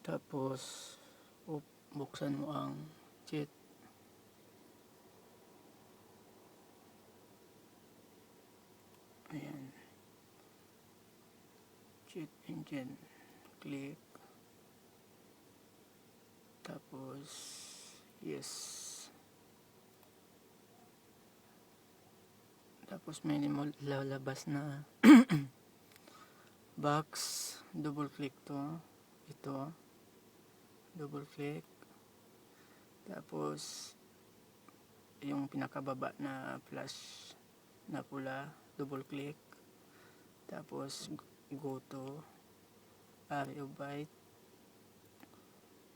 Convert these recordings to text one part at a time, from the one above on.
Tapos buksan mo ang cheat. Ayan, cheat engine, click, tapos yes, tapos may lalabas na box. Double click to, ito, double click, tapos yung pinakababa na flash na pula, double click, tapos go to area byte,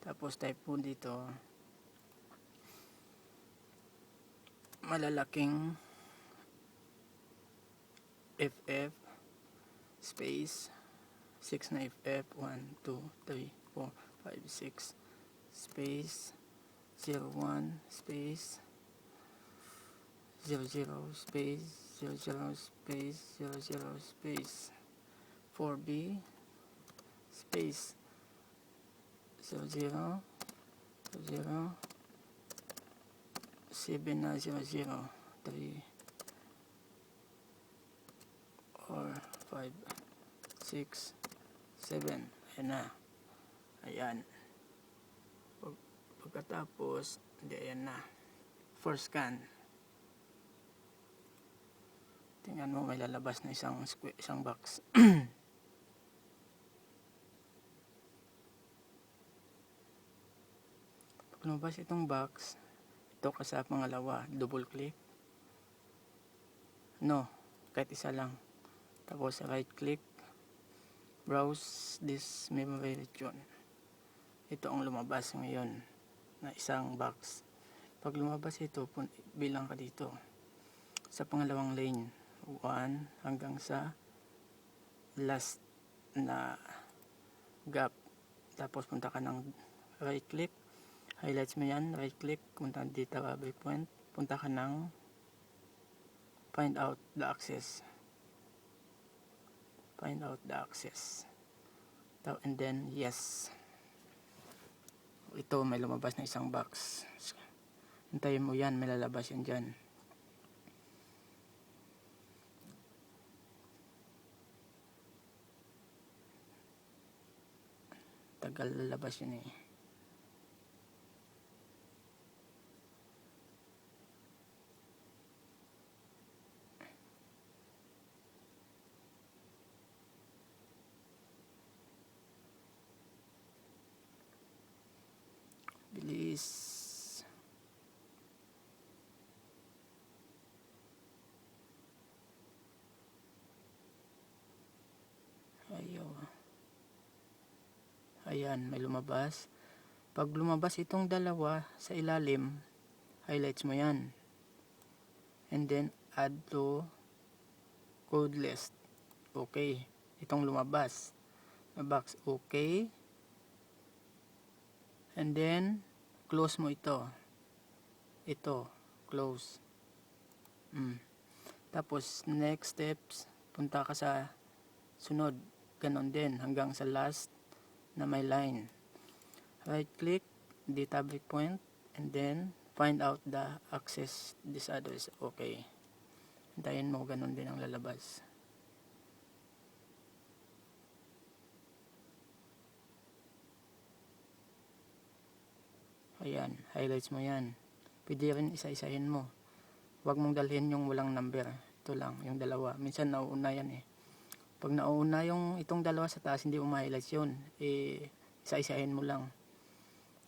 tapos type po dito malalaking FF space 6 na FF 1, 2, 3, 4, 5, 6 space 01 space 00 space 00 space 00 space 4B space 00 00 7 na 00 3 or 5 6 7. Ayan na. Ayan. Pagkatapos, hindi, ayan na. First scan. Tingnan mo, may lalabas na isang box. Pag lumabas itong box, ito ka sa pangalawa, double click. No, kahit isa lang. Tapos right click, browse this memory region. Ito ang lumabas ngayon na isang box. Pag lumabas ito, bilang ka dito sa pangalawang lane, 1 hanggang sa last na gap. Tapos punta ka ng right click, highlights mo yan, right click, punta dito breakpoint, punta ka ng find out the access, and then yes. Ito, may lumabas na isang box. Hintayin mo yan, may lalabas yan dyan. Tagal lalabas yun eh. Bilis. Ayaw. Ayan, may lumabas. Pag lumabas itong dalawa sa ilalim, highlights mo yan. And then, add to code list. Okay. Itong lumabas na box. Okay. And then, close mo ito. Ito, close. Tapos, next steps, punta ka sa sunod. Ganon din, hanggang sa last na may line. Right click, data breakpoint, and then, find out the access this address. Okay. Hintayin mo, ganon din ang lalabas. Ayan, highlights mo yan. Pwede rin isa-isahin mo. Huwag mong dalhin yung walang number. Ito lang, yung dalawa. Minsan nauuna yan eh. Pag nauuna yung itong dalawa sa taas, hindi mo ma-highlights yun. Isa-isahin mo lang.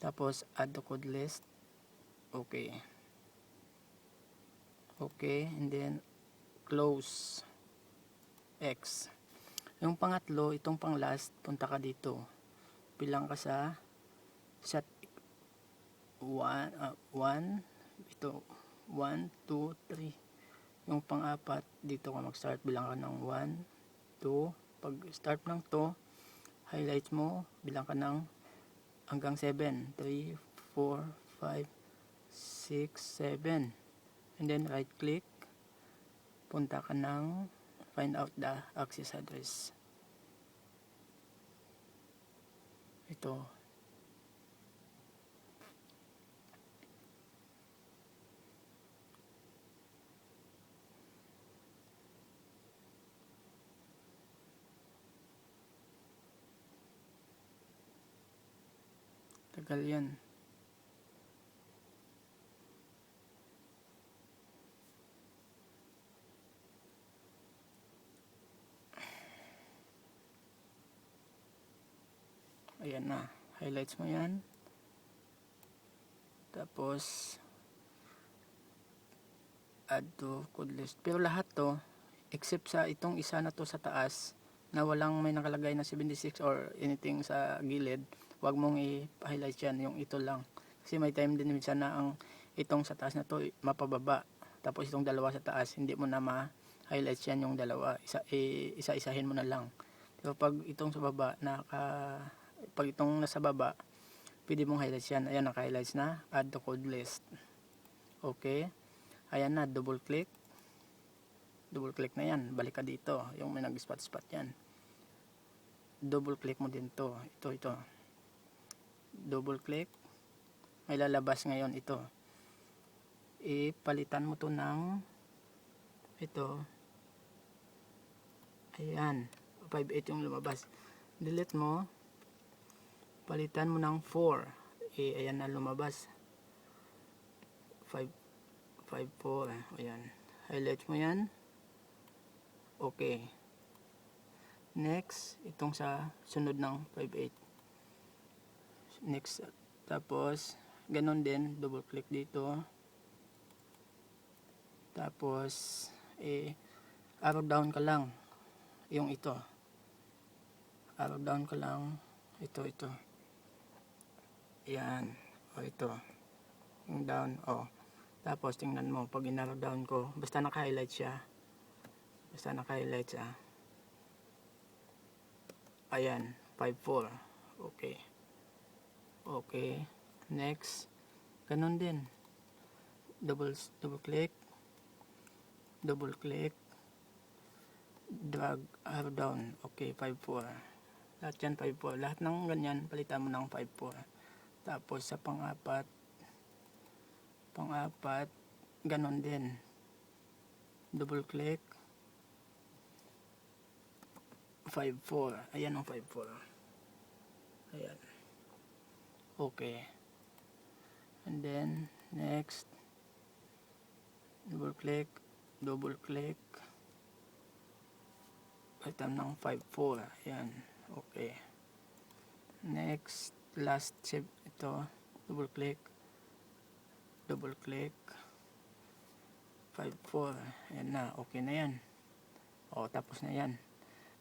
Tapos, add to code list. Okay. Okay, and then, close. X. Yung pangatlo, itong pang last, punta ka dito. Bilang ka sa set 1, ito, 1, 2, 3. Yung pang-apat, dito ka mag-start, bilang ka ng 1, 2, pag start ng to, highlights mo, bilang ka ng hanggang 7, 3, 4, 5, 6, 7, and then right click, punta ka ng find out the access address. Ito, Tagal yan. Ayan na. Highlights mo yan. Tapos add to code list. Pero lahat to, except sa itong isa na to sa taas, na walang may nakalagay na 76 or anything sa gilid, wag mong i-highlight yan, yung ito lang. Kasi may time din minsan na ang itong sa taas na to mapababa, tapos itong dalawa sa taas hindi mo na ma-highlight yan yung dalawa, isa-isahin mo na lang. Pero pag itong sa baba pag itong nasa baba, pwede mong highlight yan. Ayan, naka-highlights na, add to code list. Okay, ayan na, double click na yan, balik ka dito, yung may nag-spot yan, double click mo din to, ito double click, may lalabas ngayon ito, ipalitan mo to ng ito, ayan, 5.8 yung lumabas, delete mo, palitan mo ng 4, ayan na lumabas, 5.4, ayan, highlight mo yan. Okay, next itong sa sunod ng 5.8, next, tapos ganon din, double click dito, tapos arrow down ka lang, yung ito, arrow down ka lang, ito, yan, o ito, yung down, tapos tingnan mo, pag in-arrow down ko, basta naka-highlight siya, ayan, 5.4, okay, next, ganun din, double click, drag, arrow down, okay, 5.4, lahat yan 5.4, lahat ng ganyan, palitan mo ng 5.4, tapos sa pang-apat, ganun din, double click, 5.4, ayan ang 5.4, ayan, okay, and then next, double click, item ng 5.4, ayan, okay, next, last shape, ito, double click, 5.4, ayan na, okay na yan, tapos na yan.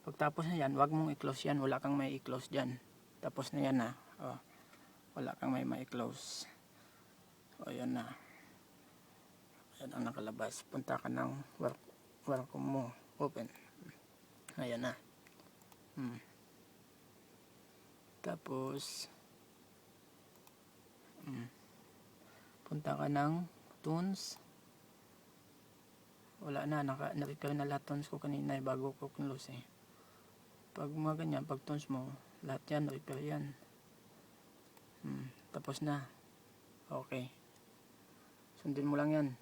Pagtapos na yan, wag mong i-close yan, wala kang may i-close dyan, tapos na yan na, wala kang may i-close, ayan na, ayan ang nakalabas, punta ka ng work mo, open, ayan na, tapos punta ka ng tunes, wala na, na-repair na lahat tunes ko kanina bago ko close pag mga ganyan, pag tunes mo lahat yan, repair yan, tapos na, okay, sundin mo lang yan.